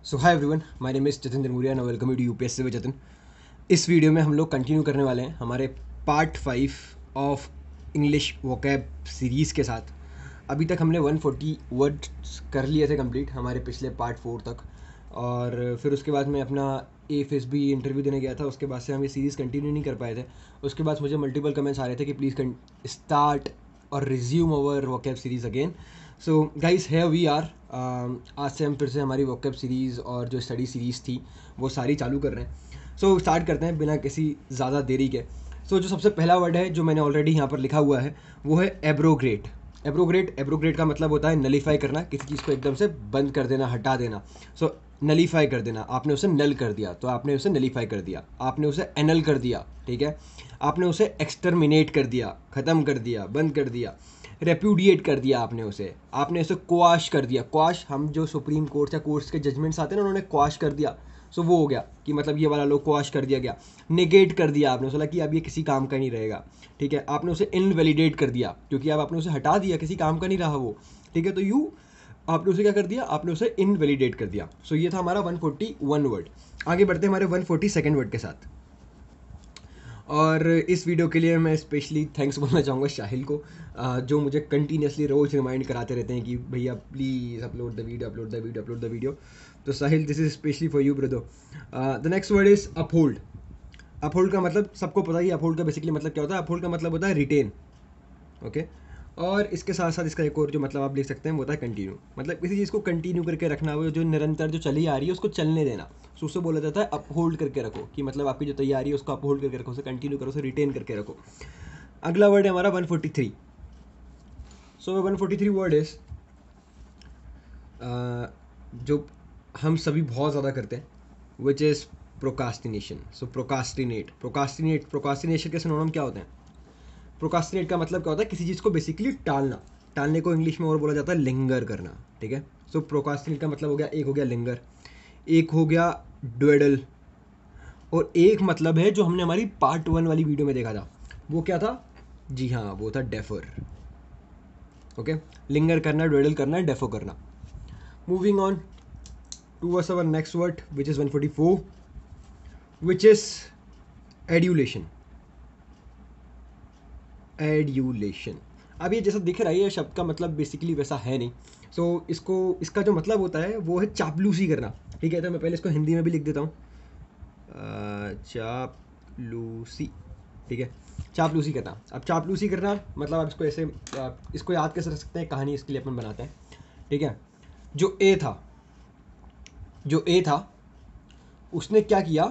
So hi everyone, my name is Jatin Tanmuriya and welcome you to UPSC with Jatin. इस video में हम लोग continue करने वाले हैं हमारे part 5 of English vocab series के साथ। अभी तक हमने 140 वर्ड्स कर लिए थे कंप्लीट हमारे पिछले पार्ट 4 तक, और फिर उसके बाद मैं अपना AFSB इंटरव्यू देने गया था। उसके बाद से हम ये सीरीज़ कंटिन्यू नहीं कर पाए थे। उसके बाद मुझे मल्टीपल कमेंट्स आ रहे थे कि प्लीज़ स्टार्ट और resume our vocab series again. So guys, here we are. आज से हम फिर से हमारी वोकैब सीरीज़ और जो स्टडी सीरीज़ थी वो सारी चालू कर रहे हैं। सो स्टार्ट करते हैं बिना किसी ज़्यादा देरी के। सो जो सबसे पहला वर्ड है जो मैंने ऑलरेडी यहाँ पर लिखा हुआ है वो है एब्रोग्रेट। एब्रोग्रेट का मतलब होता है नलीफाई करना, किसी चीज़ को एकदम से बंद कर देना, हटा देना। सो नलीफाई कर देना, आपने उसे नल कर दिया तो आपने उसे नलीफाई कर दिया, आपने उसे एनल कर दिया, ठीक है, आपने उसे एक्सटर्मिनेट कर दिया, ख़त्म कर दिया, बंद कर दिया, रेप्यूडिएट कर दिया आपने उसे क्वाश कर दिया। क्वाश, हम जो सुप्रीम कोर्ट या कोर्ट्स के जजमेंट्स आते हैं ना, उन्होंने क्वाश कर दिया। सो वो हो गया कि मतलब ये वाला लोग क्वाश कर दिया गया। नेगेट कर दिया आपने, सोचा कि अब ये किसी काम का नहीं रहेगा, ठीक है। आपने उसे इनवैलिडेट कर दिया क्योंकि अब आपने उसे हटा दिया, किसी काम का नहीं रहा वो, ठीक है। तो आपने उसे क्या कर दिया, आपने उसे इनवैलिडेट कर दिया। सो ये था हमारा 141 वर्ड। आगे बढ़ते हैं हमारे 142 वर्ड के साथ। और इस वीडियो के लिए मैं स्पेशली थैंक्स बोलना चाहूँगा शाहिल को, जो मुझे कंटिन्यूसली रोज़ रिमाइंड कराते रहते हैं कि भैया please upload the video, upload the video, upload the video. तो Sahil, this is specially for you brother. The next word is uphold. Uphold का मतलब सबको पता ही, अपहोल्ड का बेसिकली मतलब क्या होता है। अपहोल्ड का मतलब होता है रिटेन, ओके। और इसके साथ साथ इसका एक और जो मतलब आप लिख सकते हैं वो होता है कंटिन्यू। मतलब किसी चीज़ को कंटिन्यू करके रखना, वो जो निरंतर जो चली आ रही है उसको चलने देना। सो उससे बोला जाता है अपहोल्ड करके रखो, कि मतलब आपकी जो तैयारी है उसको अपहोल्ड करके रखो, उसे कंटिन्यू करो, उसे रिटेन करके रखो। अगला वर्ड है हमारा 143। सो 143 वर्ड इज जो हम सभी बहुत ज़्यादा करते हैं, which is procrastination. So procrastination के सिनोनिम क्या होते हैं? प्रोकास्टिनेट का मतलब क्या होता है? किसी चीज़ को बेसिकली टालना। टालने को इंग्लिश में और बोला जाता है लिंगर करना, ठीक है। सो प्रोकास्टिनेट का मतलब हो गया, एक हो गया लिंगर, एक हो गया ड्वेडल, और एक मतलब है जो हमने हमारी पार्ट 1 वाली वीडियो में देखा था। वो क्या था? जी हाँ, वो था डेफर, ओके। लिंगर करना, ड्वेडल करना, डेफो करना। Moving on towards our next word which is 144, which is adulation. Adulation, अब ये जैसा दिख रहा है ये शब्द का मतलब बेसिकली वैसा है नहीं। इसका जो मतलब होता है वो है चापलूसी करना, ठीक है। तो मैं पहले इसको हिंदी में भी लिख देता हूँ, चापलूसी, ठीक है। चापलूसी करना। अब चापलूसी करना मतलब आप इसको ऐसे, इसको याद कैसे रख सकते हैं, कहानी इसके लिए अपन बनाते हैं, ठीक है। जो ए था उसने क्या किया,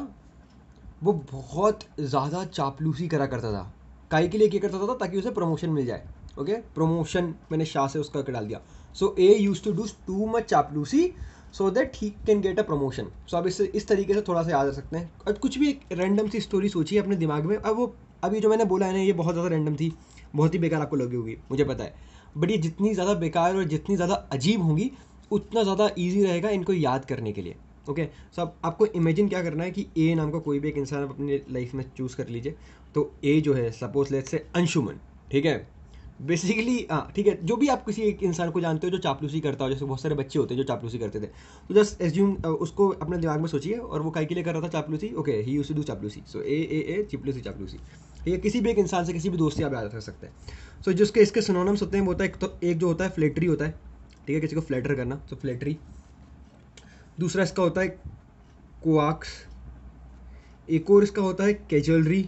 वो बहुत ज़्यादा चापलूसी करा करता था। काहे के लिए किया करता था? ताकि उसे प्रमोशन मिल जाए, ओके। प्रमोशन मैंने शाह से उसका डाल दिया। So a use to do too much चापलूसी so that he can get a promotion. So अब इस तरीके से थोड़ा सा याद रख सकते हैं। अब कुछ भी एक रैंडम सी स्टोरी सोचिए अपने दिमाग में। अभी जो मैंने बोला है ना, ये बहुत ज़्यादा रैंडम थी, बहुत ही बेकार आपको लगी होगी, मुझे पता है। बट ये जितनी ज़्यादा बेकार और जितनी ज़्यादा अजीब होंगी उतना ज़्यादा ईजी रहेगा इनको याद करने के लिए, ओके। सो अब आपको इमेजिन क्या करना है कि ए नाम का कोई भी एक इंसान आप अपनी लाइफ में चूज़ कर लीजिए। तो ए जो है, सपोज लेट्स से अंशुमन, ठीक है। बेसिकली हाँ, ठीक है, जो भी आप किसी एक इंसान को जानते हो जो चापलूसी करता हो, जैसे बहुत सारे बच्चे होते हैं जो चापलूसी करते थे, तो जस्ट एज्यूम उसको अपने दिमाग में सोचिए, और वो काहे के लिए कर रहा था चापलूसी, okay, he used to do चापलूसी। सो ए चापलूसी, ठीक है। किसी भी एक इंसान से, किसी भी दोस्त से आप याद रख सकते हैं। सो जिसके इसके सिनोनिम्स होते हैं वो होता है, एक जो होता है फ्लेटरी होता है, ठीक है, किसी को फ्लैटर करना, तो फ्लेटरी। दूसरा इसका होता है क्वाक्स। एक और इसका होता है कैजुअलरी।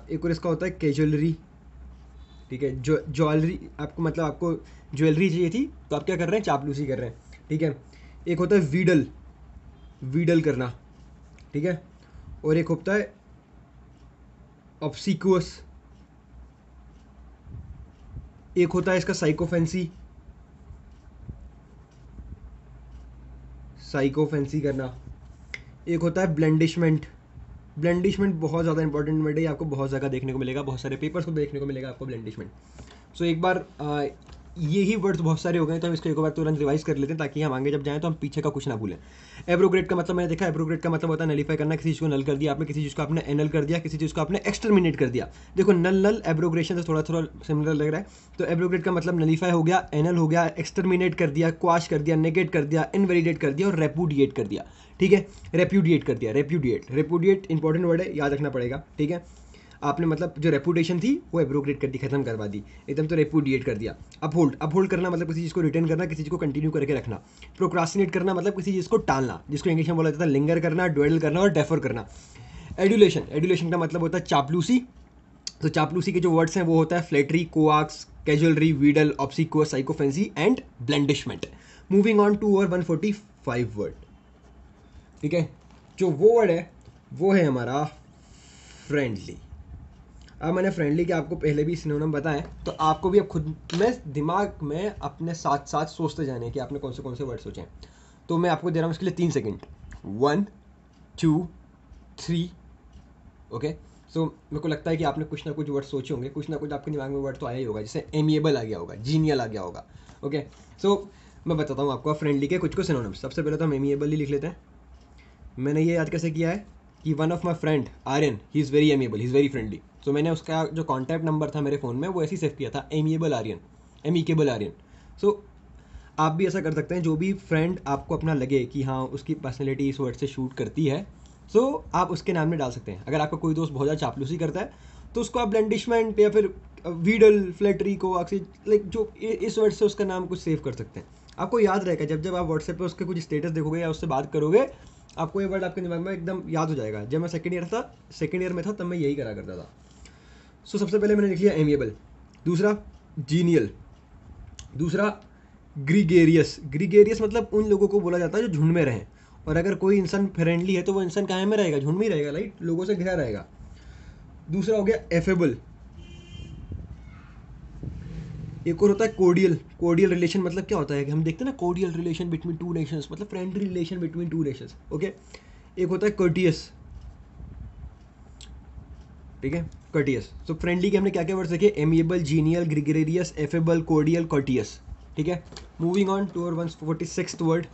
एक और इसका होता है कैजुअलरी, ठीक है। जो ज्वेलरी, आपको मतलब आपको ज्वेलरी चाहिए थी तो आप क्या कर रहे हैं, चापलूसी कर रहे हैं, ठीक है। एक होता है वीडल करना, ठीक है। और एक होता है ऑब्सिक्वस। एक होता है इसका साइकोफेंसी करना। एक होता है ब्लेंडिशमेंट बहुत ज़्यादा इंपॉर्टेंट वर्ड है, आपको बहुत जगह देखने को मिलेगा, बहुत सारे पेपर्स को देखने को मिलेगा आपको ब्लेंडिशमेंट। सो एक बार यही वर्ड्स बहुत सारे हो गए, तो हम इसको एक बार तुरंत रिवाइज कर लेते हैं ताकि हम आगे जब जाएँ तो हम पीछे का कुछ ना भूलें। एब्रोगेट का मतलब मैंने देखा, एब्रोगेट का मतलब होता है नलीफाई करना, किसी चीज़ को नल कर दिया आपने, किसी चीज़ को आपने एनल कर दिया, किसी चीज़ को आपने एक्सटर्मिनेट कर दिया। देखो नल नल एब्रोग्रेशन से थोड़ा थोड़ा सिमिलर लग रहा है। तो एब्रोगेट का मतलब नलीफाई हो गया, एनल हो गया, एक्सटर्मिनेट कर दिया, क्वाश कर दिया, नेगेट कर दिया, इनवैलिडेट कर दिया और रेपुडिएट कर दिया। ठीक है, रेप्यूडिएट कर दिया, रेपुडिएट इंपॉर्टेंट वर्ड है, याद रखना पड़ेगा। ठीक है, आपने मतलब जो रेपुटेशन थी वो एब्रोगेट कर दी, खत्म करवा दी एकदम, तो रेपुडिएट कर दिया। अपहोल्ड करना मतलब किसी चीज़ को रिटेन करना, किसी चीज़ को कंटिन्यू करके रखना। प्रोक्रास्टिनेट करना मतलब किसी चीज़ को टालना, जिसको इंग्लिश में बोला जाता है लिंगर करना, ड्वेल करना और डेफर करना। एडुलेशन का मतलब होता है चापलूसी। तो चापलूसी के जो वर्ड्स हैं वो होता है flattery, coax, cajolery, wheedle, obsequious, sycophancy and blandishment. Moving on to over 145 word. ठीक है, जो वो वर्ड है वो है हमारा फ्रेंडली। अब मैंने फ्रेंडली के आपको पहले भी सिनोनिम बताएं, तो आपको भी अब खुद में दिमाग में अपने साथ साथ सोचते जाने कि आपने कौन से वर्ड सोचे हैं। तो मैं आपको दे रहा हूँ इसके लिए 3 सेकंड। 1 2 3। ओके, सो मेरे को लगता है कि आपने कुछ ना कुछ वर्ड सोचे होंगे, कुछ ना कुछ आपके दिमाग में वर्ड तो आया ही होगा, जैसे एमिएबल आ गया होगा, जीनियल आ गया होगा। ओके, सो मैं बताता हूँ आपको फ्रेंडली के कुछ सिनोनिम्स। सबसे पहले तो हम एमिएबल ही लिख लेते हैं। मैंने ये याद कैसे किया है कि one of my friend Aryan, he is very amiable, he is very friendly. So मैंने उसका जो कॉन्टैक्ट नंबर था मेरे फ़ोन में वो ऐसे ही सेव किया था, एमिएबल आर्यन, एमिकेबल आर्यन। सो आप भी ऐसा कर सकते हैं, जो भी फ्रेंड आपको अपना लगे कि हाँ उसकी पर्सनैलिटी इस वर्ड से शूट करती है, सो आप उसके नाम में डाल सकते हैं। अगर आपका कोई दोस्त बहुत ज़्यादा चापलूसी करता है तो उसको आप ब्लेंडिशमेंट या फिर वीडल, फ्लेटरी को लाइक जो इस वर्ड से उसका नाम कुछ सेव कर सकते हैं। आपको याद रहेगा जब आप व्हाट्सएप पे उसके कुछ स्टेटस देखोगे या उससे बात करोगे, आपको ये वर्ड आपके दिमाग में एकदम याद हो जाएगा। जब मैं सेकेंड ईयर में था तब मैं यही करा करता था। सो सबसे पहले मैंने लिख लिया एमिएबल। दूसरा जीनियल। दूसरा ग्रीगेरियस मतलब उन लोगों को बोला जाता है जो झुंड में रहें। और अगर कोई इंसान फ्रेंडली है तो वो इंसान कहाँ में रहेगा, झुंड में ही रहेगा, राइट, लोगों से घिरा रहेगा। दूसरा हो गया एफेबल। एक और होता है कोडियल रिलेशन। मतलब क्या होता है कि हम देखते हैं ना, cordial relation between two nations, मतलब friendly relation between two nations. Okay, एक होता है कर्टियस। ठीक है, कर्टियस। तो फ्रेंडली के हमने क्या क्या वर्ड्स देखे, amiable, genial, gregarious, affable, cordial, courteous. ठीक है, moving on to our 146th word.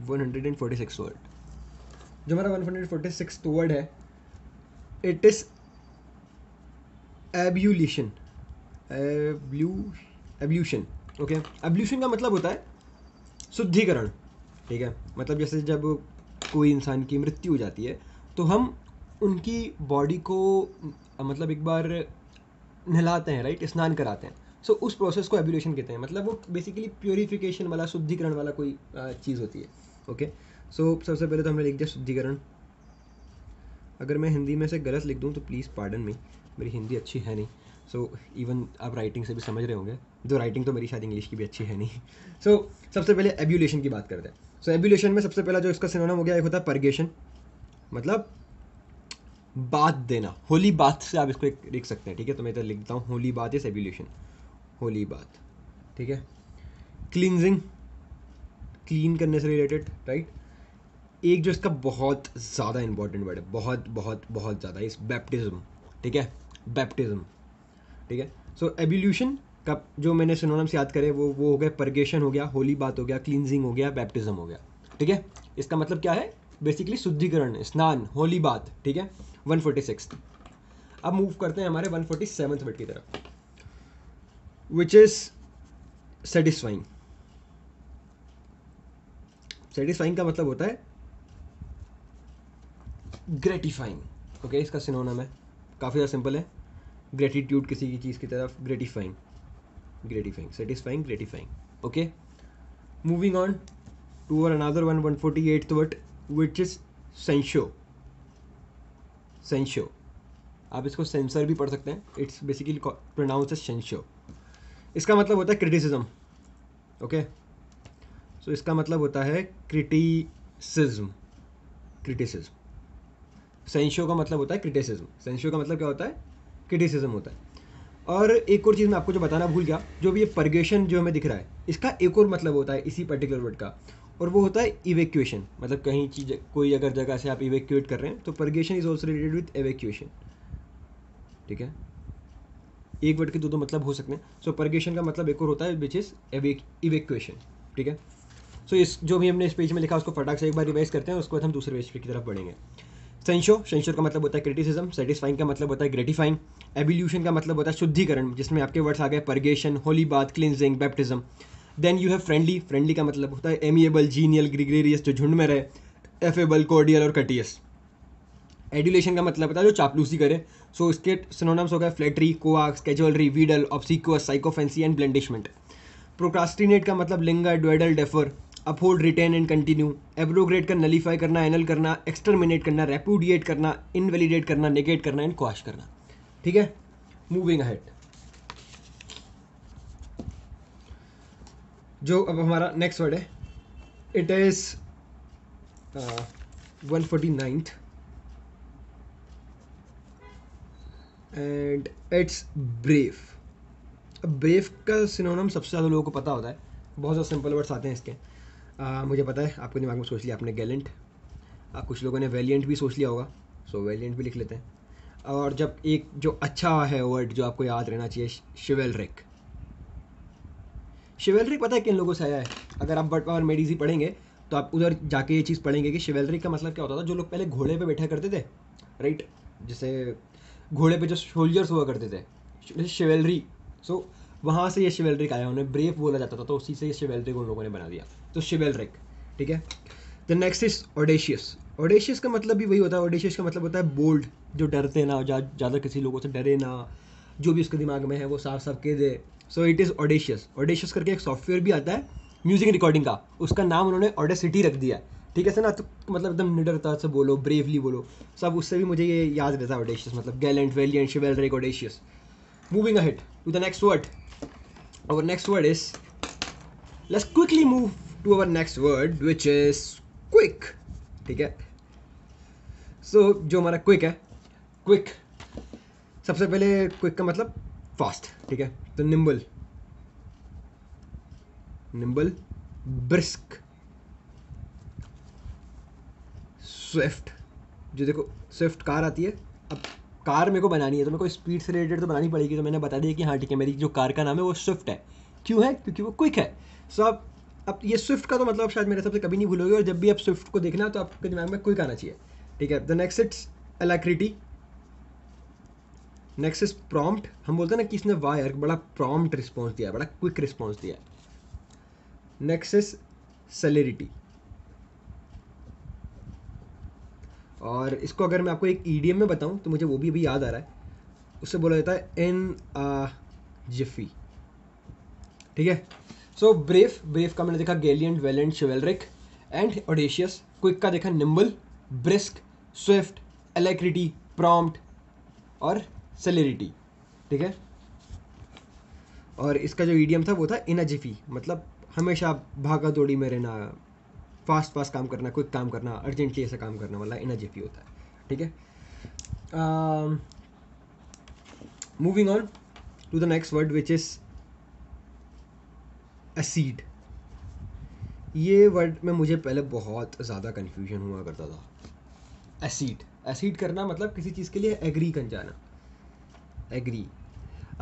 Word जो हमारा 146th वर्ड है, it is ablution. Ablution. Okay, ablution का मतलब होता है शुद्धिकरण। ठीक है, मतलब जैसे जब कोई इंसान की मृत्यु हो जाती है तो हम उनकी बॉडी को मतलब एक बार नहलाते हैं, राइट, स्नान कराते हैं। सो उस प्रोसेस को एब्यूलेशन कहते हैं। मतलब वो बेसिकली प्योरीफिकेशन वाला, शुद्धिकरण वाला कोई चीज़ होती है। ओके, सो सबसे पहले तो हमने लिख दिया शुद्धिकरण। अगर मैं हिंदी में से गलत लिख दूँ तो प्लीज़ पार्डन मी, मेरी हिंदी अच्छी है नहीं। सो इवन आप राइटिंग से भी समझ रहे होंगे, जो राइटिंग तो मेरी शायद इंग्लिश की भी अच्छी है नहीं। सो सबसे पहले एब्यूलेशन की बात करते हैं। सो एब्यूलेशन में सबसे पहला जो इसका सिनोनिम हो गया एक होता है परगेशन, मतलब बाथ देना। होली बाथ से आप इसको एक लिख सकते हैं। ठीक है, तो मैं इधर लिखता हूँ holy bath is ablution, holy bath. ठीक है, क्लींजिंग, क्लीन करने से रिलेटेड, राइट। एक जो इसका बहुत ज़्यादा इंपॉर्टेंट वर्ड है, बहुत बहुत बहुत ज़्यादा, इस बैप्टिज्म। ठीक है, बैप्टिज्म। ठीक है, सो एब्यूल्यूशन का जो मैंने सिनोनिम्स याद करे वो हो गया, परगेशन हो गया, होली बात हो गया, क्लींजिंग हो गया, बैप्टिज्म हो गया। ठीक है, इसका मतलब क्या है, बेसिकली शुद्धिकरण, स्नान, होली बात। ठीक है, 146। अब मूव करते हैं हमारे 147th वर्ड की तरफ, विच इज सेटिस्फाइंग। सेटिस्फाइंग का मतलब होता है ग्रेटिफाइंग। ओके, इसका सिनोनिम है, काफ़ी ज़्यादा सिंपल है, ग्रेटिट्यूड किसी की चीज़ की तरफ, gratifying, gratifying, satisfying, gratifying. Okay, moving on to और another 148th word, which is censure. Censure, आप इसको सेंसर भी पढ़ सकते हैं, it's basically pronounce as censure. इसका मतलब होता है क्रिटिसिज्म। ओके, सो इसका मतलब होता है क्रिटिसिज्म, क्रिटिसिज्म। सेंशो का मतलब होता है क्रिटिसिज्म। सेंशो का मतलब क्या होता है, क्रिटिसिज्म होता है। और एक और चीज़ मैं आपको जो बताना भूल गया, जो भी ये परगेशन जो हमें दिख रहा है, इसका एक और मतलब होता है इसी पर्टिकुलर वर्ड का, और वो होता है इवेक्यूएशन। मतलब कहीं चीज़, कोई अगर जगह से आप इवेक्यूएट कर रहे हैं तो purgation is also related with evacuation. ठीक है, एक वर्ड के दो मतलब हो सकते हैं। सो परगेशन का मतलब एक और होता है विच इज़ इवेक्यूएशन। ठीक है, सो इस जो भी हमने इस पेज में लिखा उसको फटाक से एक बार रिवाइज करते हैं, उसके बाद हम दूसरे पेज की तरफ बढ़ेंगे। सेंशोर का मतलब होता है क्रिटिसिज्म, सेटिस्फाइंग का मतलब होता है ग्रेटिफाइंग, एवोल्यूशन का मतलब होता है शुद्धिकरण, जिसमें आपके वर्ड्स आ गए purgation, holy bath, cleansing, baptism. Then you have friendly का मतलब होता है एमिएबल, जीनियल, ग्रिगेरियस, जो झुंड में रहे, एफेबल, कॉर्डियल और कटियस। एडुलेशन का मतलब होता है जो चापलूसी करे। सो इसके सिनोनिम्स हो गए flattery, coax, cajolery, wheedle, obsequious, sycophancy and blandishment. Procrastinate का मतलब linger, dawdle, defer, uphold, retain and continue. Abrogate का नलीफाई करना, एनल करना, एक्सटर्मिनेट करना, रेपुडिएट करना, इनवैलिडेट करना, नेगेट करना एंड क्वाश करना। ठीक है, मूविंग अहेड। जो अब हमारा नेक्स्ट वर्ड है, it is 149th and it's brave. अब ब्रेव का सिनोनिम सबसे ज़्यादा लोगों को पता होता है, बहुत ज़्यादा सिंपल वर्ड्स आते हैं इसके। मुझे पता है आपके दिमाग में सोच लिया आपने गैलेंट, कुछ लोगों ने वैलियंट भी सोच लिया होगा, सो वैलियंट भी लिख लेते हैं। और जब एक जो अच्छा है वर्ड जो आपको याद रहना चाहिए, शिवेलरिक। शिवेलरिक पता है किन लोगों से आया है? अगर आप बट और मेडीजी पढ़ेंगे तो आप उधर जाके ये चीज़ पढ़ेंगे कि शिवेलरिक का मतलब क्या होता था। जो लोग पहले घोड़े पे बैठा करते थे, राइट, जैसे घोड़े पे जो सोल्जर्स हुआ करते थे, शिवेलरी। सो वहाँ से ये शिवेलरिक आया, उन्हें ब्रेव बोला जाता था, तो उसी से ये शिवेलरिक उन लोगों ने बना दिया, तो शिवेलरिक। ठीक है, the next is audacious. Audacious का मतलब भी वही होता है, ऑडेशियस का मतलब होता है बोल्ड, जो डरते ना, ज़्यादा किसी लोगों से डरे ना, जो भी उसके दिमाग में है वो साफ साफ कह दे। So it is audacious. Audacious करके एक सॉफ्टवेयर भी आता है म्यूजिक रिकॉर्डिंग का, उसका नाम उन्होंने ऑडेसिटी रख दिया। ठीक है सर ना, तो मतलब एकदम निडरता से बोलो, ब्रेवली बोलो, सब उससे भी मुझे ये याद रहता है ऑडेशियस मतलब gallant, valiant, chivalric, audacious. Moving ahead to the next word. Our next word is, let's quickly move to our next word which is quick. ठीक है, सो जो हमारा क्विक है, क्विक, सबसे पहले क्विक का मतलब फास्ट। ठीक है, तो निम्बल, निम्बल, ब्रिस्क, स्विफ्ट। जो देखो स्विफ्ट कार आती है, अब कार मेरे को बनानी है तो मेरे को स्पीड से रिलेटेड तो बनानी पड़ेगी, तो मैंने बता दिया कि हाँ ठीक है, मेरी जो कार का नाम है वो स्विफ्ट है। क्यों है? क्योंकि वो क्विक है। सो अब ये स्विफ्ट का तो मतलब शायद मेरे सबसे कभी नहीं भूलोगे, और जब भी आप स्विफ्ट को देखना तो आपके दिमाग में क्विक आना चाहिए। ठीक है, the next it's alacrity. Next is prompt. हम बोलते हैं ना कि इसने वाह यार बड़ा प्रॉम्प्ट रिस्पॉन्स दिया, बड़ा क्विक रिस्पॉन्स दिया। Next is celerity. और इसको अगर मैं आपको एक ईडीएम में बताऊं तो मुझे वो भी अभी याद आ रहा है, उससे बोला जाता है इन जिफी। ठीक है, सो ब्रेव, ब्रेव का मैंने देखा गैलियंट, वैलेंट, शिवेलरिक एंड ऑडेशियस। क्विक का देखा निम्बल, ब्रिस्क, स्विफ्ट, एलैक्रिटी, प्रॉम्प्ट और सेलेरिटी। ठीक है, और इसका जो ईडीएम था वो था इन जिफी, मतलब हमेशा भागा दौड़ी में रहना, फास्ट फास्ट काम करना, क्विक काम करना, अर्जेंटली ऐसा काम करना वाला इन जिफी होता है। ठीक है, moving on to the next word which is acid. ये वर्ड में मुझे पहले बहुत ज़्यादा कन्फ्यूजन हुआ करता था। एसिड, एसिड करना मतलब किसी चीज़ के लिए एग्री कर जाना, एग्री।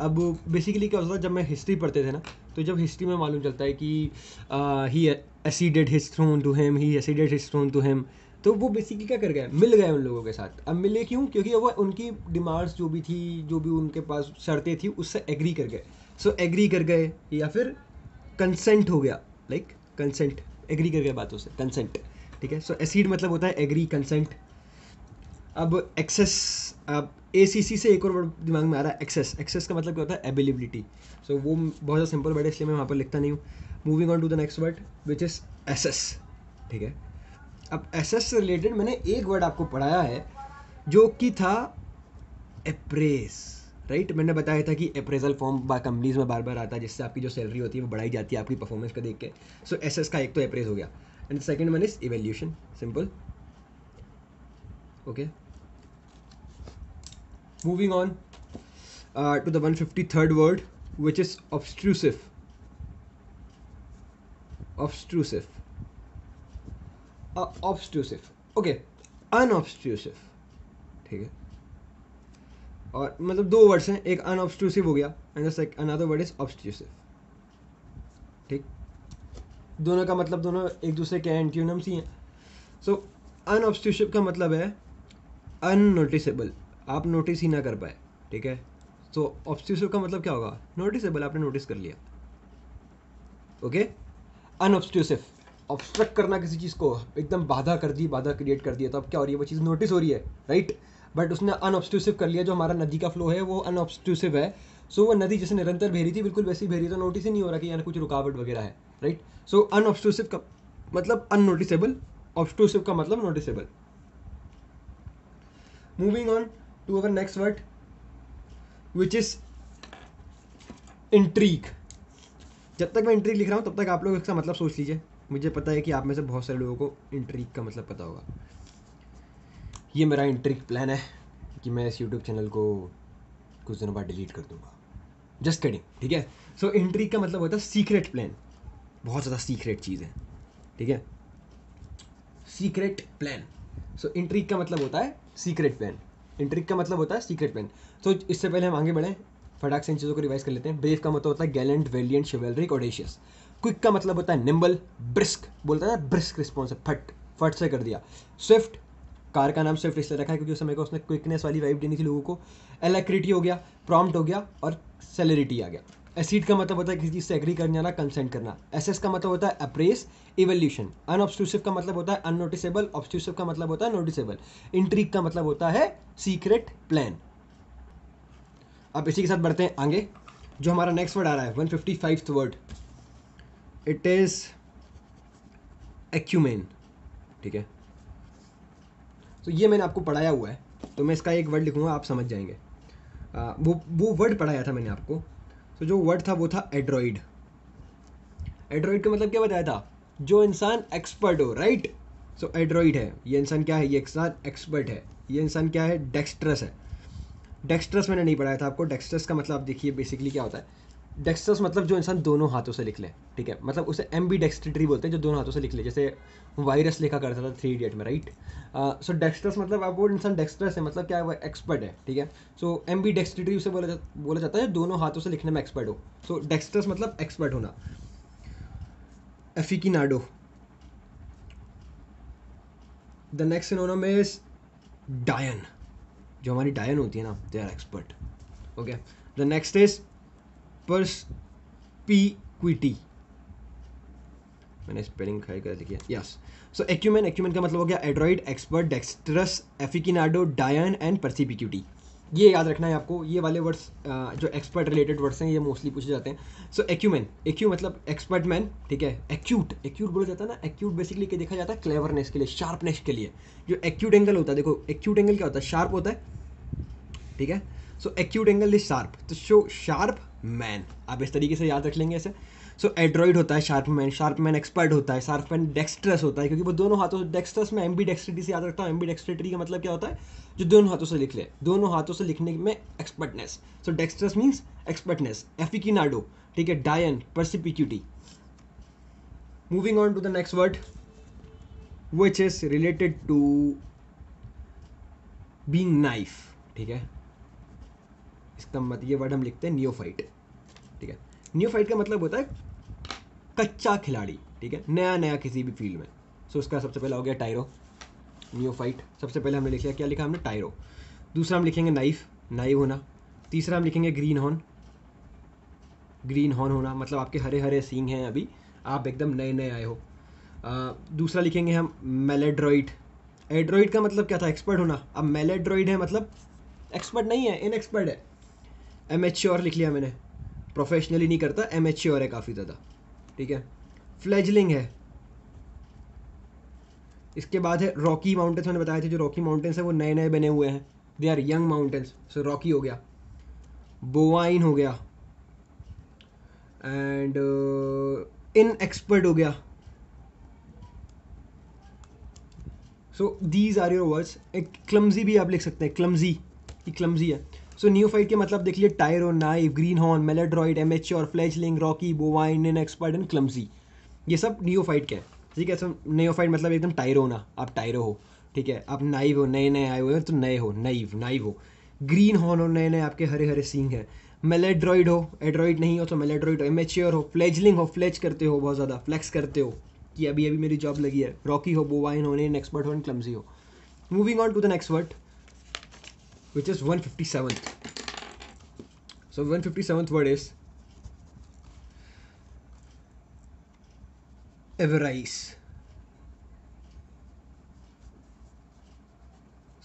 अब बेसिकली क्या होता था, जब मैं हिस्ट्री पढ़ते थे ना, तो जब हिस्ट्री में मालूम चलता है कि he acceded his throne to him, he acceded his throne to him, तो वो बेसिकली क्या कर गए, मिल गए उन लोगों के साथ। अब मिले क्यों? क्योंकि वो उनकी डिमांड्स जो भी थी, जो भी उनके पास शर्तें थी, उससे एग्री कर गए। सो एग्री कर गए, या फिर कंसेंट हो गया, लाइक कंसेंट, एग्री कर गए बातों से, कंसेंट। ठीक है, सो एसिड मतलब होता है एग्री, कंसेंट। अब एक्सेस, अब ACC से एक और वर्ड दिमाग में आ रहा है, एक्सेस। एक्सेस का मतलब क्या होता है? अवेलेबिलिटी। सो वो बहुत ज़्यादा सिंपल वर्ड है, इसलिए मैं वहाँ पर लिखता नहीं हूँ। Moving on to the next word which is assess. ठीक है, अब एसेस से रिलेटेड मैंने एक वर्ड आपको पढ़ाया है जो कि था अप्रेस, राइट। मैंने बताया था कि अप्रेजल फॉर्म कंपनीज में बार बार आता है, जिससे आपकी जो सैलरी होती है वो बढ़ाई जाती है आपकी परफॉर्मेंस को देख के। सो एसेस का एक तो अप्रेज हो गया, and second one is evaluation, simple. Okay, moving on to the 153rd word which is obtrusive. Obtrusive, obtrusive, okay, unobtrusive। ठीक है, और मतलब दो वर्ड्स हैं, एक अनऑब्स्ट्रूसिव हो गया एंड अनदर वर्ड इज ऑब्स्ट्रूसिव। ठीक, दोनों का मतलब दोनों एक दूसरे के एंटीनिम्स ही हैं। सो अनऑब्स्ट्रूसिव का मतलब है अननोटिसेबल, आप नोटिस ही ना कर पाए। ठीक है, तो ऑब्स्ट्रूसिव का मतलब क्या होगा? नोटिसेबल, आपने नोटिस कर लिया। ओके, अनऑब्स्ट्रूसिव, ऑब्स्ट्रक्ट करना किसी चीज़ को, एकदम बाधा कर दी, बाधा क्रिएट कर दिया, तो अब क्या हो रही है? वो चीज़ नोटिस हो रही है, राइट, बट उसने अनऑब्स्ट्रूसिव कर लिया। जो हमारा नदी का फ्लो है वो अनऑब्स्ट्रूसिव है। सो वो नदी जैसे निरंतर बह रही थी, बिल्कुल वैसी बह रही है, तो नोटिस ही नहीं हो रहा कि यहाँ कुछ रुकावट वगैरह है, राइट। सो अनऑब्स्ट्रूसिव का मतलब अननोटिसेबल, ऑब्स्ट्रूसिव का मतलब noticeable. Moving on to our next word which is intrigue. जब तक मैं इंट्रीग लिख रहा हूँ तब तक आप लोग इसका मतलब सोच लीजिए। मुझे पता है कि आप में से बहुत सारे लोगों को इंट्रीग का मतलब पता होगा। ये मेरा इंट्रीग प्लान है कि मैं इस यूट्यूब चैनल को कुछ दिनों बाद डिलीट कर दूंगा। जस्ट किडिंग, ठीक है। सो इंट्रीग का मतलब होता है सीक्रेट प्लान, बहुत ज़्यादा सीक्रेट चीज़ है, ठीक है, सीक्रेट प्लान। सो इंट्रीग का मतलब होता है सीक्रेट प्लान, इंट्रीग का मतलब होता है सीक्रेट प्लान। तो इससे पहले हम आगे बढ़ें, फटाक से इन चीज़ों को रिवाइज कर लेते हैं। ब्रेव का मतलब होता है गैलेंट, वेलियंट, शिवलरिक, ऑडेशियस। क्विक का मतलब होता है निम्बल, ब्रिस्क, बोलता है ब्रिस्क रिस्पॉन्स है, फट फट से कर दिया। स्विफ्ट, कार का नाम स्विफ्ट इसलिए रखा है क्योंकि उस समय को उसने क्विकनेस वाली वाइब देनी थी लोगों को। एलेक्रिटी हो गया, प्रॉम्प्ट हो गया, और सेलेरिटी आ गया। एसिड का मतलब होता है किसी चीज़ से एग्री करना, कंसेंट करना। एसएस का मतलब होता है अप्रेस, इवोल्यूशन। अनऑब्स्ट्रूसिव का मतलब होता है अननोटिसेबल, ऑब्स्ट्रूसिव का मतलब होता है नोटिसेबल। इंट्रीग का मतलब होता है सीक्रेट प्लान। अब इसी के साथ बढ़ते हैं आगे। जो हमारा नेक्स्ट वर्ड आ रहा है 155th word, it is acumen. ठीक है, तो ये मैंने आपको पढ़ाया हुआ है, तो मैं इसका एक वर्ड लिखूंगा, आप समझ जाएंगे। वो वर्ड पढ़ाया था मैंने आपको। तो जो वर्ड था वो था एड्रॉइड। एड्रॉइड का मतलब क्या बताया था? जो इंसान एक्सपर्ट हो, राइट। सो एड्रॉइड है ये इंसान, क्या है? ये इंसान एक्सपर्ट है। ये इंसान क्या है? डेक्स्ट्रस है। डेक्स्ट्रस मैंने नहीं पढ़ाया था आपको। डेक्स्ट्रस का मतलब आप देखिए बेसिकली क्या होता है। डेक्स्ट्रस मतलब जो इंसान दोनों हाथों से लिख ले, ठीक है, मतलब उसे एम्बी डेक्स्ट्रिटी बोलते हैं, जो दोनों हाथों से लिख ले, जैसे वायरस लिखा करता था 3 इडियट में, राइट। सो डेक्स्ट्रस मतलब आप वो इंसान डेक्स्ट्रस है, मतलब क्या है? वो एक्सपर्ट है, ठीक है। सो एम्बी डेक्स्ट्रिटी उसे बोला जाता है दोनों हाथों से लिखने में एक्सपर्ट हो। सो डेक्स्ट्रस मतलब एक्सपर्ट होना। Aficionado, the next synonym is डायन। जो हमारी डायन होती है ना, they are expert. Okay, the next is perspicuity. मैंने स्पेलिंग खाई कर लिखी है, यस। सो एक्यूमेन, एक्यूमेन का मतलब हो गया एड्रॉइड, एक्सपर्ट, डेक्स्ट्रस, एफिकिनाडो, डायन एंड परसिपिक्यूटी। ये याद रखना है आपको। ये वाले वर्ड्स जो एक्सपर्ट रिलेटेड वर्ड्स हैं, ये मोस्टली पूछे जाते हैं। सो एक्यूमेन, एक्यू मतलब एक्सपर्ट मैन, ठीक है। एक्यूट, एक्यूट बोला जाता है ना, एक्यूट बेसिकली क्या देखा जाता है? क्लेवरनेस के लिए, शार्पनेस के लिए। जो एक्यूट एंगल होता है, देखो एक्यूट एंगल क्या होता है? शार्प होता है, ठीक है। सो एक्यूट एंगल इज शार्प, तो शो शार्प मैन, आप इस तरीके से याद रख लेंगे ऐसे। सो एड्रॉइड होता है शार्प मैन एक्सपर्ट होता है, शार्प मैन डेक्स्ट्रस होता है, क्योंकि वो दोनों हाथों से, डेक्स्ट्रस में एम्बी डेक्स्ट्रिटी से याद रखता हूँ। एम्बी डेक्स्ट्रिटी का मतलब क्या होता है? जो दोनों हाथों से लिख ले, दोनों हाथों से लिखने में expertness. So dexterous means expertness. Aficionado, ठीक है, डायन, perspicuity. Moving on to the next word which is related to being naive, ठीक है। इसका मतलब, ये वर्ड हम लिखते हैं नियोफाइट, ठीक है। नियोफाइट का मतलब होता है कच्चा खिलाड़ी, ठीक है, नया नया किसी भी फील्ड में। सो उसका सबसे पहला हो गया टायरो। नियोफाइट सबसे पहले हमने लिख लिया, क्या लिखा हमने? टायरो। दूसरा हम लिखेंगे नाइफ, नाइव होना। तीसरा हम लिखेंगे ग्रीन हॉर्न, ग्रीन हॉर्न होना, मतलब आपके हरे हरे सींग हैं अभी, आप एकदम नए नए आए हो। दूसरा लिखेंगे हम मेलेड्रॉइड। एड्रॉइड का मतलब क्या था? एक्सपर्ट होना। अब मेलेड्रॉइड है मतलब एक्सपर्ट नहीं है, इनएक्सपर्ट है। एमेच्योर लिख लिया मैंने, प्रोफेशनली नहीं करता, एमेच्योर है काफ़ी ज़्यादा, ठीक है। फ्लेजलिंग है। इसके बाद है रॉकी माउंटेन्स, मैंने बताया था जो रॉकी माउंटेन्स है वो नए नए बने हुए हैं, they are young mountains, so rocky हो गया। बोवाइन हो गया, एंड इन एक्सपर्ट हो गया। So these are your words. एक क्लमजी भी आप लिख सकते हैं, क्लमजी, ये क्लमजी है। सो नियोफाइट के मतलब देख लिए, tyro, naive, greenhorn, maladroit, amateur, fledgling, rookie, bovine, inexpert and clumsy, ये सब नियोफाइट के हैं, ठीक है। सो नियोफाइट मतलब एकदम टायरो होना, आप टायरो हो, ठीक है। आप नाइव हो, नए नए आए हुए हो तो नए हो, नाइव, नाइव हो। ग्रीन हॉर्न हो, नए नए आपके हरे हरे सींग हैं। मेलेड्रॉइड हो, एड्रॉइड नहीं हो तो मेलेड्रॉइड हो। इमेच्योर हो, फ्लेजलिंग हो, फ्लेज करते हो बहुत ज़्यादा, फ्लेक्स करते हो कि अभी अभी मेरी जॉब लगी है। रॉकी हो, बोवाइन हो, एन एक्सपर्ट हो, एंड क्लमजी हो। Moving on to the next word which is 157th. So 157th word is avarice.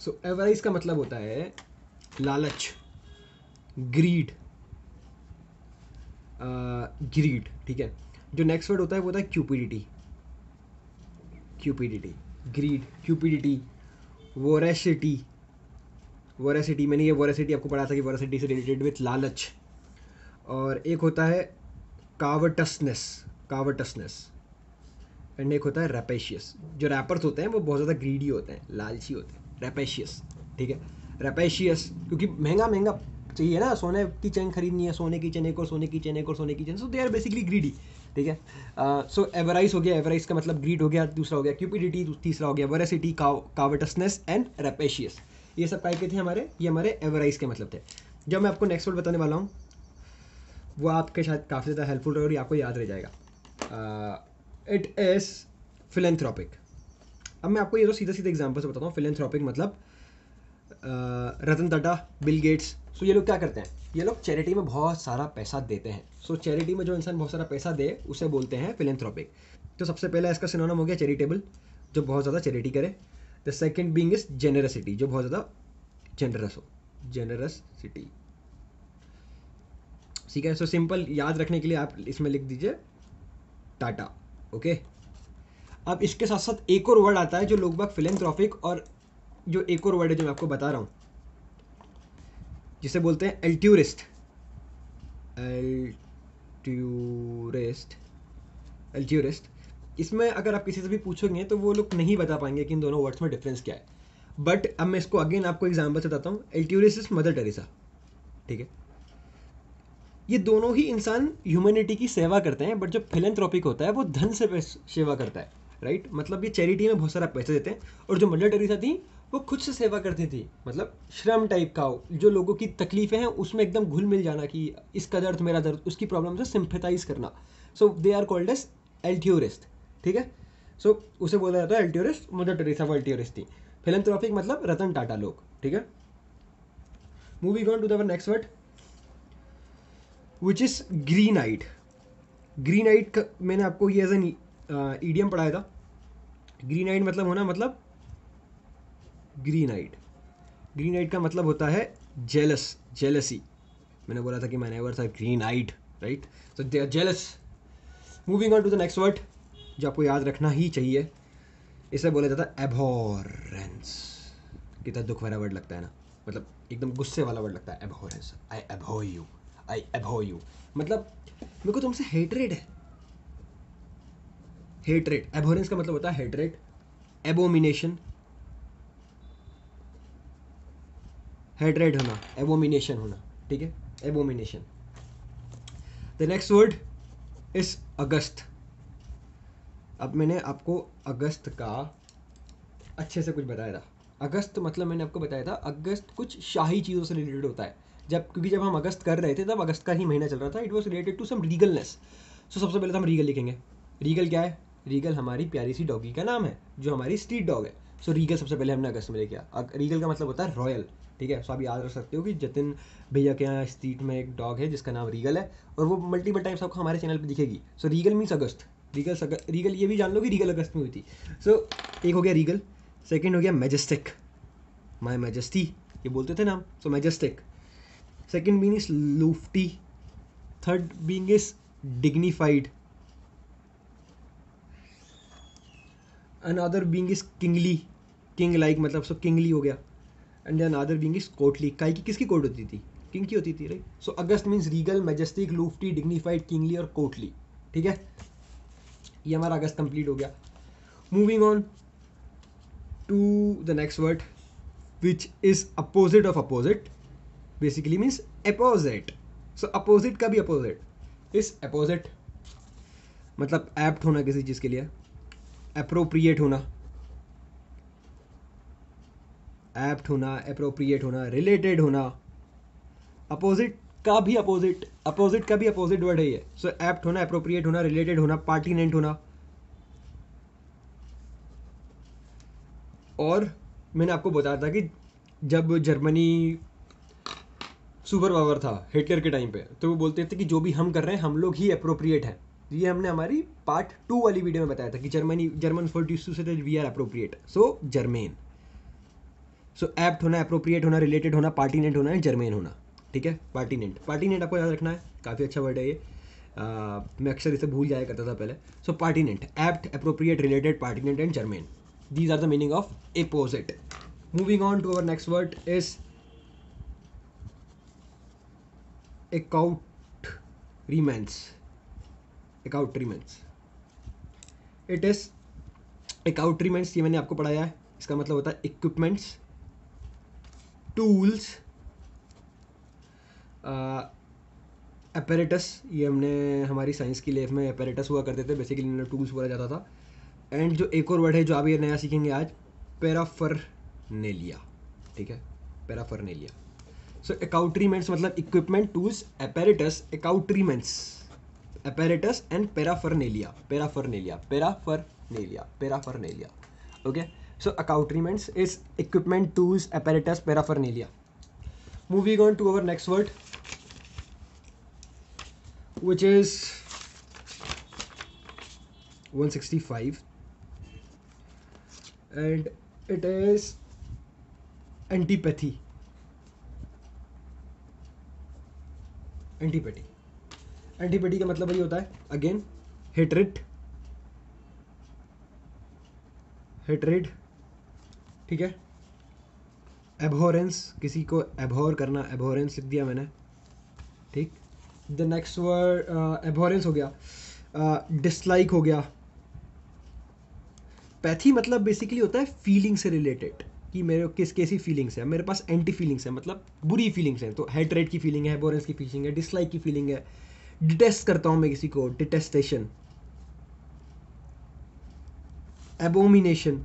So avarice का मतलब होता है लालच, ग्रीड, ग्रीड, ठीक है। जो नेक्स्ट वर्ड होता है वो होता है क्यूपिडिटी, क्यूपिडिटी, ग्रीड, क्यूपिडिटी, वोरेसिटी, वोरेसिटी, मैंने ये वोरेसिटी आपको पढ़ा था कि वोरेसिटी से रिलेटेड विथ लालच। और एक होता है कावटसनेस, कावटसनेस, एंड एक होता है रैपेशियस। जो रैपर्स होते हैं वो बहुत ज़्यादा ग्रीडी होते हैं, लालची होते हैं, रैपेशियस, ठीक है। रैपेशियस क्योंकि महंगा महंगा चाहिए ना, सोने की चेन खरीदनी है, सोने की चेन, एक और सोने की चेन, एक और सोने की chain, so they are basically greedy, ठीक है। सो एवराइज हो गया, एवराइज का मतलब ग्रीड हो गया, दूसरा हो गया क्यूपिडिटी, तीसरा हो गया वोरेसिटी, कावटसनेस एंड रैपेशियस। ये सब काय के थे हमारे, ये हमारे एवराइज के मतलब थे। जब मैं आपको नेक्स्ट वर्ड बताने वाला हूँ वो आपके शायद काफ़ी ज़्यादा हेल्पफुल रहे और ये आपको याद रह जाएगा। It is philanthropic. अब मैं आपको ये तो सीधा सीधा एग्जाम्पल से बताता हूँ। फिलेंथ्रोपिक मतलब रतन टाटा, बिल गेट्स, सो ये लोग क्या करते हैं, ये लोग चैरिटी में बहुत सारा पैसा देते हैं। सो चैरिटी में जो इंसान बहुत सारा पैसा दे उसे बोलते हैं फिलेंथ्रोपिक। तो सबसे पहला इसका सिनोनिम हो गया चैरिटेबल, जो बहुत ज़्यादा चैरिटी करे। The second being is generosity, जो बहुत ज़्यादा जेनरस हो, जेनरसिटी, ठीक है। सो सिंपल याद रखने के लिए आप इसमें लिख दीजिए टाटा, ओके। अब इसके साथ साथ एक और वर्ड आता है जो लोग बाग फिलेंथ्रोपिक, और जो एक और वर्ड है जो मैं आपको बता रहा हूँ जिसे बोलते हैं एल्ट्यूरिस्ट, एल्ट्यूरिस्ट, एल्ट्यूरिस्ट। इसमें अगर आप किसी से भी पूछोगे तो वो लोग नहीं बता पाएंगे कि इन दोनों वर्ड्स में डिफरेंस क्या है। बट अब मैं इसको अगेन आपको एग्जाम्पल से बताता हूँ। एल्ट्यूरिस्ट इज मदर टेरेसा, ठीक है। ये दोनों ही इंसान ह्यूमैनिटी की सेवा करते हैं, बट जो फिलेंथ्रोपिक होता है वो धन से सेवा करता है, राइट। मतलब ये चैरिटी में बहुत सारा पैसे देते हैं, और जो मदर टेरेसा थी वो खुद से सेवा करती थी, मतलब श्रम टाइप का हो, जो लोगों की तकलीफें हैं उसमें एकदम घुल मिल जाना कि इसका दर्द मेरा दर्द, उसकी प्रॉब्लम से सिंपैथाइज करना। सो दे आर कॉल्ड एज एल्ट्यूरिस्ट, ठीक है। सो उसे बोला जाता है एल्ट्यूरिस्ट, मदर टेरेसा वो एल्ट्यूरिस्ट थी। फिलेंथ्रोपिक मतलब रतन टाटा लोग, ठीक है। Moving on to the next word which is green eyed. Green eyed का मैंने आपको ये एज एन ईडियम पढ़ाया था। ग्रीन आइड मतलब होना, मतलब ग्रीन आइड, ग्रीन आइड का मतलब होता है जेलस, जेलसी। मैंने बोला था कि my neighbours are green eyed, right, so they are jealous. Moving on to the next word जो आपको याद रखना ही चाहिए, इसे बोला जाता है एबहॉरेंस। कितना दुख भरा वर्ड लगता है ना, मतलब एकदम गुस्से वाला वर्ड लगता है एबहॉरेंस। आई एबहॉर यू, आई एबहॉर यू, मतलब मेरे को तुमसे हेटरेड है, हेटरेड। एबहॉरेंस का मतलब होता है हेटरेड, एबोमिनेशन, हेटरेड होना, एबोमिनेशन होना, ठीक है, abomination. The next word is august. अब मैंने आपको अगस्त का अच्छे से कुछ बताया था। अगस्त मतलब मैंने आपको बताया था, अगस्त कुछ शाही चीज़ों से रिलेटेड होता है। क्योंकि जब हम अगस्त कर रहे थे तब अगस्त का ही महीना चल रहा था। It was related to some रीगलनेस। सो सबसे पहले तो हम रीगल लिखेंगे। रीगल क्या है? रीगल हमारी प्यारी सी डॉगी का नाम है, जो हमारी स्ट्रीट डॉग है। सो रीगल सबसे पहले हमने अगस्त में लेके आया। रीगल का मतलब होता है रॉयल, ठीक है। सो आप याद रख सकते हो कि जतिन भैया के यहाँ स्ट्रीट में एक डॉग है जिसका नाम रीगल है, और वो मल्टीपल टाइम्स आपको हमारे चैनल पर दिखेगी। सो रीगल मीन्स अगस्त। रीगल ये भी जान लो कि रीगल अगस्त में हुई थी। सो एक हो गया रीगल। सेकेंड हो गया मैजेस्टिक, माई मैजेस्टी, ये बोलते थे नाम, so majestic. Second being is lofty. Third being is dignified. Another being is kingly, king like, मतलब सो किंगली हो गया। And then another being is courtly. काई की किसकी कोर्ट होती थी? किंग की होती थी, right. So august means regal, majestic, lofty, dignified, kingly और कोर्टली, ठीक है। ये हमारा अगस्त कंप्लीट हो गया। Moving on to the next word which is opposite of opposite, basically means opposite. So opposite का भी opposite is opposite, मतलब apt होना किसी चीज़ के लिए, appropriate होना, एप्ट होना, अप्रोप्रिएट होना, रिलेटेड होना, अपोजिट का भी अपोजिट वर्ड है ये। सो एप्ट होना, अप्रोप्रिएट होना, रिलेटेड होना, पार्टिनेंट होना। और मैंने आपको बताया था कि जब जर्मनी सुपर पावर था हिटलर के टाइम पे, तो वो बोलते थे कि जो भी हम कर रहे हैं हम लोग ही अप्रोप्रिएट हैं। ये हमने हमारी पार्ट 2 वाली वीडियो में बताया था कि German for used to say we are appropriate, so germane. So apt होना, अप्रोप्रिएट होना, रिलेटेड होना, पार्टिनेंट होना है, जर्मेन होना। ठीक है, पार्टिनेंट आपको याद रखना है, काफ़ी अच्छा वर्ड है ये। मैं अक्सर इसे भूल जाया करता था पहले। So pertinent, apt, appropriate, related, pertinent and germane, these are the meaning of opposite. Moving on to our next word is accoutrements. It is accoutrements, ये मैंने आपको पढ़ाया है। इसका मतलब होता है इक्विपमेंट्स, टूल्स, apparatus। ये हमने हमारी साइंस की लैब में apparatus हुआ करते थे, बेसिकली इन्हें टूल्स बोला जाता था। एंड जो एक और वर्ड है जो आप ये नया सीखेंगे आज, पैराफर्नेलिया। ठीक है, पैराफर्नेलिया। सो accoutrements मतलब equipment, tools, apparatus, apparatus and paraphernalia. Okay, so accoutrements is equipment, tools, apparatus, paraphernalia. Moving on to our next word, which is 165, and it is antipathy. Antipathy का मतलब ये होता है, अगेन, हेट्रेड। ठीक है, एबहॉरेंस, किसी को एबहॉर करना, एबहॉरेंस लिख दिया मैंने। ठीक, द नेक्स्ट वर्ड एबहॉरेंस हो गया, डिसलाइक हो गया। पैथी मतलब बेसिकली होता है फीलिंग से रिलेटेड, कि मेरे कैसी फीलिंग्स है, मेरे पास एंटी फीलिंग्स है, मतलब बुरी फीलिंग्स हैं। तो हेट्रेड की फीलिंग है, एबहॉरेंस की फीलिंग है, डिसलाइक की फीलिंग है, डिटेस्ट करता हूँ मैं किसी को, डिटेस्टेशन, एबोमिनेशन।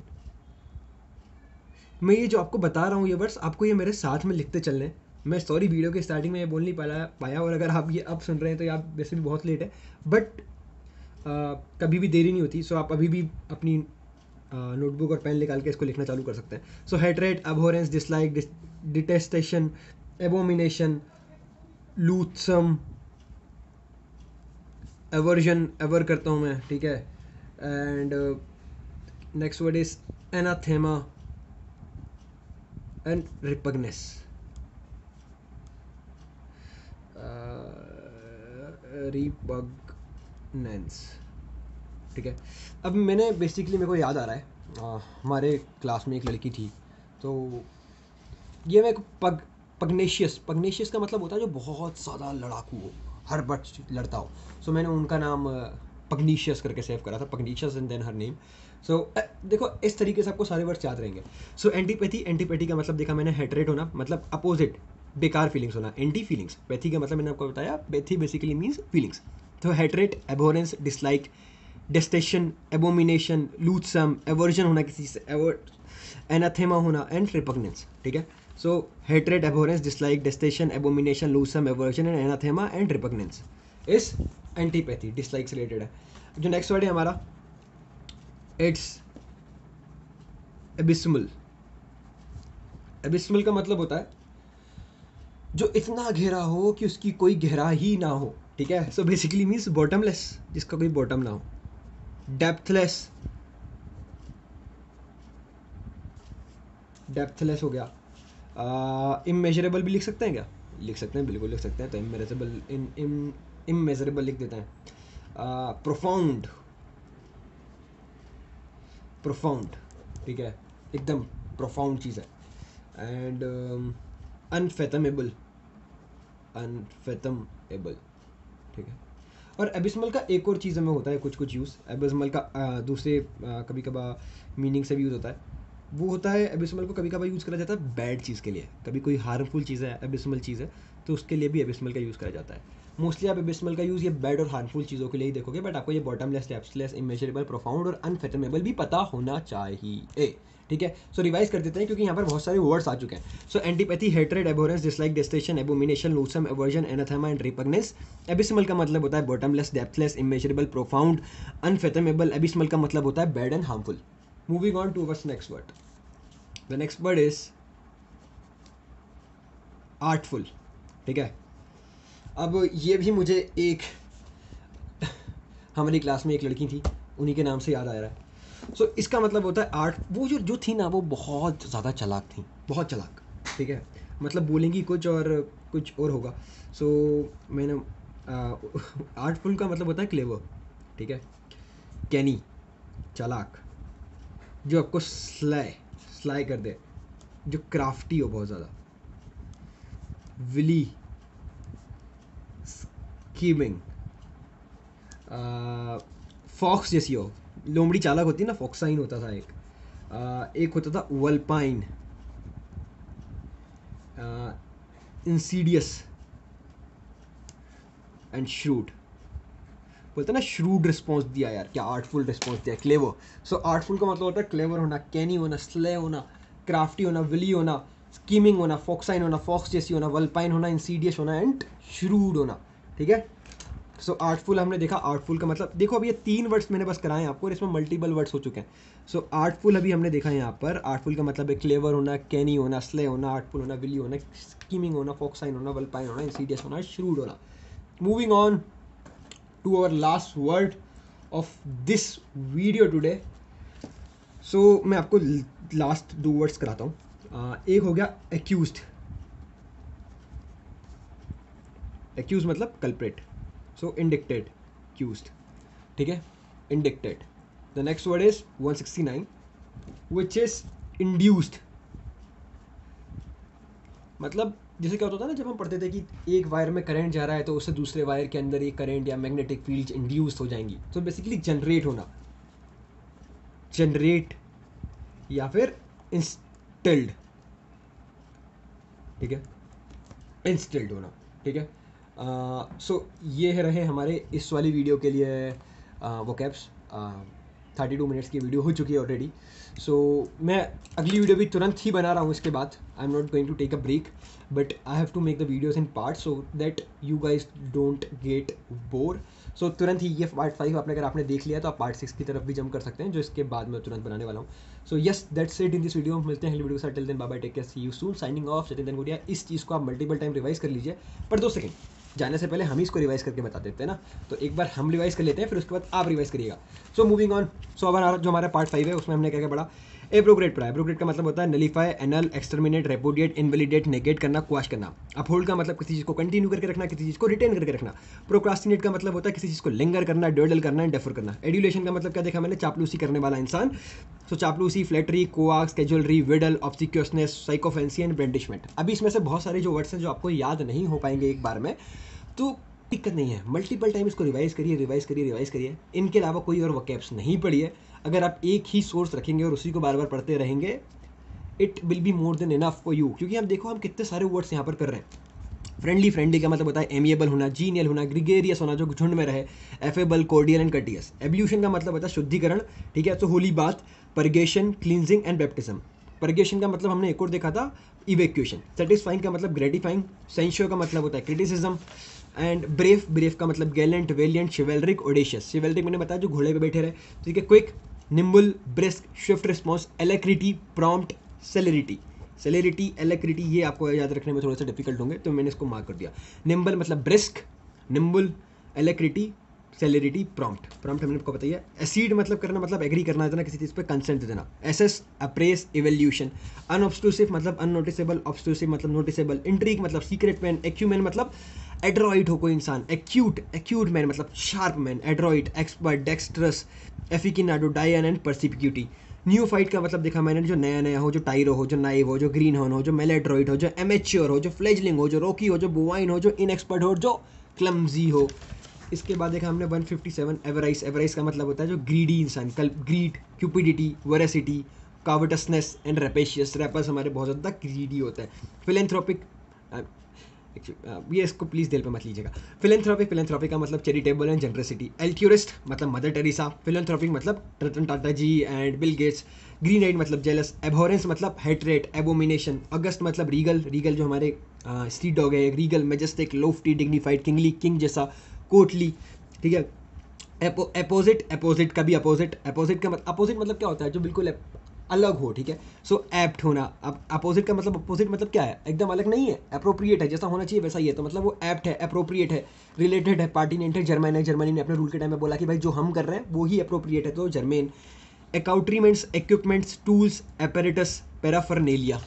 मैं ये जो आपको बता रहा हूँ ये वर्ड्स, आपको ये मेरे साथ में लिखते चलने। मैं सॉरी वीडियो के स्टार्टिंग में ये बोल नहीं पाया, और अगर आप ये अब सुन रहे हैं तो ये आप वैसे भी बहुत लेट है, बट कभी भी देरी नहीं होती। सो आप अभी भी अपनी नोटबुक और पेन निकाल के इसको लिखना चालू कर सकते हैं। So hatred, abhorrence, dislike, detestation, abomination, loathsome, aversion, एवर करता हूँ मैं। ठीक है, and next word is anathema and repugnance. Repugnance. ठीक है, अब मैंने बेसिकली, मेरे को याद आ रहा है, हमारे क्लास में एक लड़की थी, तो ये मैं पग्नेशियस का मतलब होता है जो बहुत ज़्यादा लड़ाकू हो, हर वक्त लड़ता हो। सो मैंने उनका नाम पग्नीशियस करके सेव करा था, पग्नीशियस एंड देन हर नेम। सो देखो, इस तरीके से आपको सारे वर्ड्स याद रहेंगे। सो एंटीपैथी का मतलब देखा मैंने, हेट्रेड होना मतलब अपोजिट, बेकार फीलिंग्स होना, एंटी फीलिंग्स। पैथी का मतलब मैंने आपको बताया, पैथी बेसिकली मीन्स फीलिंग्स। तो hatred, abhorrence, dislike, detestation, abomination, loathsome, aversion होना किसी से, एनाथेमा होना एंड रिपग्नेंस। ठीक है, so hatred, abhorrence, dislike, detestation, abomination, loathsome, aversion and anathema and repugnance इस एंटीपैथी, डिसलाइक से रिलेटेड है। जो नेक्स्ट वर्ड है हमारा, इट्स एबिस्मल। एबिस्मल का मतलब होता है जो इतना गहरा हो कि उसकी कोई गहरा ही ना हो। ठीक है, सो बेसिकली मीन्स बॉटमलेस, जिसका कोई बॉटम ना हो। डेप्थलेस हो गया। इमेजरेबल भी लिख सकते हैं क्या? लिख सकते हैं, बिल्कुल लिख सकते हैं। तो इमेजरेबल लिख देते हैं। प्रोफाउंड, ठीक है, एकदम प्रोफाउंड चीज़ है। एंड अनफेथमेबल, ठीक है। और एबिस्मल का एक और चीज़ में होता है कुछ यूज़, एबिस्मल का दूसरे कभी कभार मीनिंग से भी यूज़ होता है। वो होता है, एबिस्मल को कभी कभार यूज़ करा जाता है बैड चीज़ के लिए। कभी कोई हार्मफुल चीज़ है, एबिस्मल चीज़ है, तो उसके लिए भी एबिस्मल का यूज़ करा जाता है। मोस्टली आप एबिस्मल का यूज़ ये बैड और हार्मफुल चीज़ों के लिए ही देखोगे, बट आपको ये बॉटमलेस, डेप्थलेस, इमेजरेबल, प्रोफाउंड और अनफेथमेबल भी पता होना चाहिए। ठीक है। सो रिवाइज कर देते हैं क्योंकि यहाँ पर बहुत सारे वर्ड्स आ चुके हैं। So antipathy, hatred, abhorrence, dislike, detestation, abomination, loathsome, aversion, anathema and repugnance. Abysmal का मतलब होता है bottomless, depthless, immeasurable, profound, unfathomable. Abysmal का मतलब होता है bad and harmful. Moving on to words next word. The next word is artful. ठीक है। अब ये भी मुझे एक हमारी क्लास में एक लड़की थी, उन्हीं के नाम से याद आ रहा है। सो इसका मतलब होता है आर्ट। वो जो थी ना, वो बहुत ज़्यादा चालाक थी, बहुत चालाक। ठीक है। मतलब बोलेंगी कुछ और होगा। सो मैंने आर्टफुल का मतलब होता है क्लेवर। ठीक है। कैनी, चालाक, जो आपको स्लाई कर दे, जो क्राफ्टी हो बहुत ज़्यादा। विली, स्कीमिंग, फॉक्स जैसी हो। लोमड़ी चालाक होती है ना, फॉक्साइन होता था एक होता था वल्पाइन, इंसीडियस एंड श्रूड। बोलते ना श्रूड रिस्पॉन्स दिया यार, क्या आर्टफुल रिस्पॉन्स दिया, क्लेवर। सो आर्टफुल का मतलब होता है क्लेवर होना, कैनी होना, स्ले होना, क्राफ्टी होना, विली होना, स्कीमिंग होना, फॉक्साइन होना, फॉक्स जैसी होना, वल्पाइन होना, इंसीडियस होना एंड श्रूड होना। ठीक है। सो आर्टफुल हमने देखा। आर्टफुल का मतलब देखो, अभी ये 3 वर्ड्स मैंने बस कराए आपको और इसमें मल्टीपल वर्ड्स हो चुके हैं। सो आर्टफुल अभी हमने देखा यहाँ पर। आर्टफुल का मतलब है क्लेवर होना, कैनी होना, स्ले होना, आर्टफुल होना, विली होना, स्कीमिंग होना, फॉक्साइन होना, वल्पाइन होना, इंसीडियस होना, श्रूड होना। Moving on to our last word of this video today. So मैं आपको लास्ट 2 वर्ड्स कराता हूँ। एक हो गया एक्यूज्ड। एक्यूज मतलब कल्प्रेट। सो इंडिक्टेड, accused। ठीक है। Indicted. The next word is 169 which is induced. मतलब जैसे क्या होता था ना, जब हम पढ़ते थे कि एक वायर में करंट जा रहा है तो उससे दूसरे वायर के अंदर एक करंट या मैग्नेटिक फील्ड इंड्यूस हो जाएंगी। तो बेसिकली जनरेट होना, जनरेट या फिर इंस्टिल्ड। ठीक है। इंस्टिल्ड होना। ठीक है। सो ये रहे हमारे इस वाली वीडियो के लिए वोकैब्स। 32 मिनट्स की वीडियो हो चुकी है ऑलरेडी। सो मैं अगली वीडियो भी तुरंत ही बना रहा हूँ इसके बाद। I am not going to take a break, but I have to make the videos in part so that you guys don't get bore. So तुरंत ही ये पार्ट 5 अगर आपने देख लिया तो आप पार्ट 6 की तरफ भी जंप कर सकते हैं, जो इसके बाद मैं तुरंत बनाने वाला हूँ। So yes, that's it in this video. मिलते हैं अगली वीडियो के साथ। Till then bye bye, take care, see you soon, signing off, Sachin Denguriya. इस चीज़ को आप मल्टीपल टाइम रिवाइज कर लीजिए, पर 2 सेकंड जाने से पहले हम ही इसको रिवाइज करके बता देते हैं ना, तो एक बार हम रिवाइज कर लेते हैं, फिर उसके बाद आप रिवाइज करिएगा। So moving on. सो अब जो हमारा पार्ट 5 है उसमें हमने क्या क्या पढ़ा। एब्रोग्रेट पढ़ा। एब्रोग्रेट का मतलब होता है nullify, annul, exterminate, repudiate, invalidate, negate करना, क्वाश करना। अपहोल्ड का मतलब किसी चीज़ को कंटिन्यू करके रखना, किसी चीज़ को रिटेन करके रखना। प्रोक्रास्टिनेट का मतलब होता है किसी चीज़ को लिंगर करना, डर्डल करना, डेफर करना। एड्यूलेशन का मतलब क्या देखा मैंने, चापलूसी करने वाला इंसान। सो चापलूसी, flattery, coax, कैजुअलरी, Widal, ऑब्सिक्योसनेस, sycophancy and ब्रेंडिशमेंट। अभी इसमें से बहुत सारे जो वर्ड्स हैं जो आपको याद नहीं हो पाएंगे एक बार में, तो दिक्कत नहीं है, मल्टीपल टाइम इसको रिवाइज करिए, रिवाइज करिए, रिवाइज करिए। इनके अलावा कोई और वोकैब्स नहीं पढ़िए। अगर आप एक ही सोर्स रखेंगे और उसी को बार बार पढ़ते रहेंगे, it will be more than enough for you. क्योंकि हम देखो हम कितने सारे वर्ड्स यहाँ पर कर रहे हैं। फ्रेंडली का मतलब होता है एमिएबल होना, जीनियल होना, ग्रिगेरियस होना, जो झुंड में रहे, affable, cordial and courteous. Ablution का मतलब होता है शुद्धिकरण। ठीक है। तो होली बात, purgation, cleansing and baptism. Purgation का मतलब हमने एक और देखा था, इवैक्यूएशन। सेटिस्फाइंग का मतलब ग्रेटिफाइंग। सेंशियो का मतलब होता है क्रिटिसिज्म। एंड ब्रेव का मतलब गैलेंट, वेलियंट, शिवेलरिक, ओडेशियस। शिवेलरिक मैंने बताया जो घोड़े पे बैठे रहे। ठीक है। Quick, nimble, brisk, swift response, alacrity, prompt, celerity. Celerity, alacrity ये आपको याद रखने में थोड़ा सा डिफिकल्ट होंगे, तो मैंने इसको मार्क कर दिया। निम्बल मतलब ब्रिस्क, निम्बल, एलेक्रिटी, सेलेरिटी, प्रॉम्प्ट हमने आपको बताया। एसीड मतलब करना, मतलब एग्री करना देना, किसी चीज़ पे कंसेंट देना। Assess, अप्रेस, evaluation. अनऑब्स्ट्रूसिव मतलब अननोटिसेबल, ऑब्स्ट्रूसिव मतलब नोटिसेबल। इंट्रीग मतलब सीक्रेट मैन। एक्यूमेन मतलब एड्रॉइड हो कोई इंसान। एक्यूट मैन मतलब sharp man. Adroit, expert, dexterous, aficionado, डायन एंड परसिपिक्यूटी। न्यू फाइट का मतलब देखा मैंने, जो नया नया हो, जो टाइरो हो, जो नाइव हो, जो ग्रीन हॉर्न हो, जो मेलेड्रॉइड हो, जो एमेच्योर हो, जो फ्लेजलिंग हो, जो रॉकी हो, जो बोवाइन हो, जो इनएक्सपर्ट हो, जो क्लमजी हो। इसके बाद देखा हमने 157 एवराइस। एवराइस का मतलब होता है जो ग्रीडी इंसान, ग्रीड, क्यूपिडिटी, वोरेसिटी, कावटसनेस एंड रेपेशियस। रैपर्स हमारे बहुत ज़्यादा ग्रीडी होते हैं। फिलेंथ्रोपिक, ये इसको प्लीज़ दिल पे मत लीजिएगा। फिलेंथ्रोपी का मतलब चैरिटेबल एंड जनरसिटी। एल्ट्यूरिस्ट मतलब मदर टेरेसा। फिलेंथ्रोपिक मतलब रतन टाटा जी एंड बिल गेट्स। ग्रीन आइड मतलब जेलस। एबहॉरेंस मतलब हेट्रेट, एबोमिनेशन। अगस्त मतलब रीगल जो हमारे स्ट्रीट डॉग है, Regal, Majestic, Loftie, dignified, kingly, king जैसा, कोर्टली, ठीक है। अपोजिट का भी अपोजिट का अपोजिट मतलब क्या होता है, जो बिल्कुल अलग हो, ठीक है। सो एप्ट होना। अब अपोजिट का मतलब, अपोजिट मतलब क्या है, एकदम अलग नहीं है, अप्रोप्रिएट है, जैसा होना चाहिए वैसा ही है, तो मतलब वो एप्ट है, अप्रोप्रिएट है, रिलेटेड है, पार्टिनेंट है, जर्मैन है। जर्मनी ने अपने रूल के टाइम में बोला कि भाई जो हम कर रहे हैं वो ही अप्रोप्रिएट है, तो germane. Accoutrements, equipments, tools, apparatus, paraphernalia.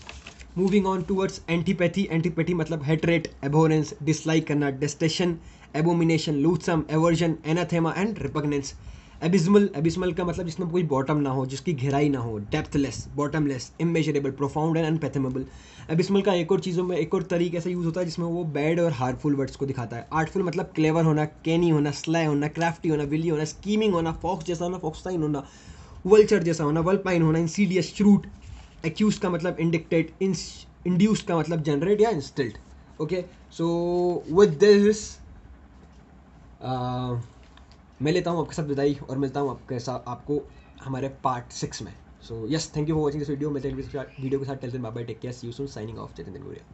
Moving on towards antipathy मतलब हेट्रेट, एबोरेंस, डिसलाइक करना, detestation, abomination, loathsome, aversion, anathema and repugnance. Abysmal का मतलब जिसमें कोई बॉटम ना हो, जिसकी गहराई ना हो। Depthless, bottomless, immeasurable, profound and unfathomable. Abysmal का एक और चीज़ों में एक और तरीके से यूज़ होता है जिसमें वो बैड और हार्मफुल वर्ड्स को दिखाता है। आर्टफुल मतलब क्लेवर होना, कैनी होना, स्लाई होना, क्राफ्टी होना, विली होना, स्कीमिंग होना, फॉक्स जैसा होना, फॉक्साइन होना, वल्चर जैसा होना, वल्पाइन होना, इंसीडियस, श्रूट। एक्यूज का मतलब इंडिक्टेड, इंड्यूस्ड का मतलब जनरेट या instilled. Okay, so with this मैं लेता हूँ आपके साथ विदाई और मिलता हूँ आपके साथ आपको हमारे पार्ट 6 में। So yes, thank you for watching this video. मिलते हैं वीडियो के साथ। Till then bye bye, take care, see you soon, signing off, Jatin गुरिया।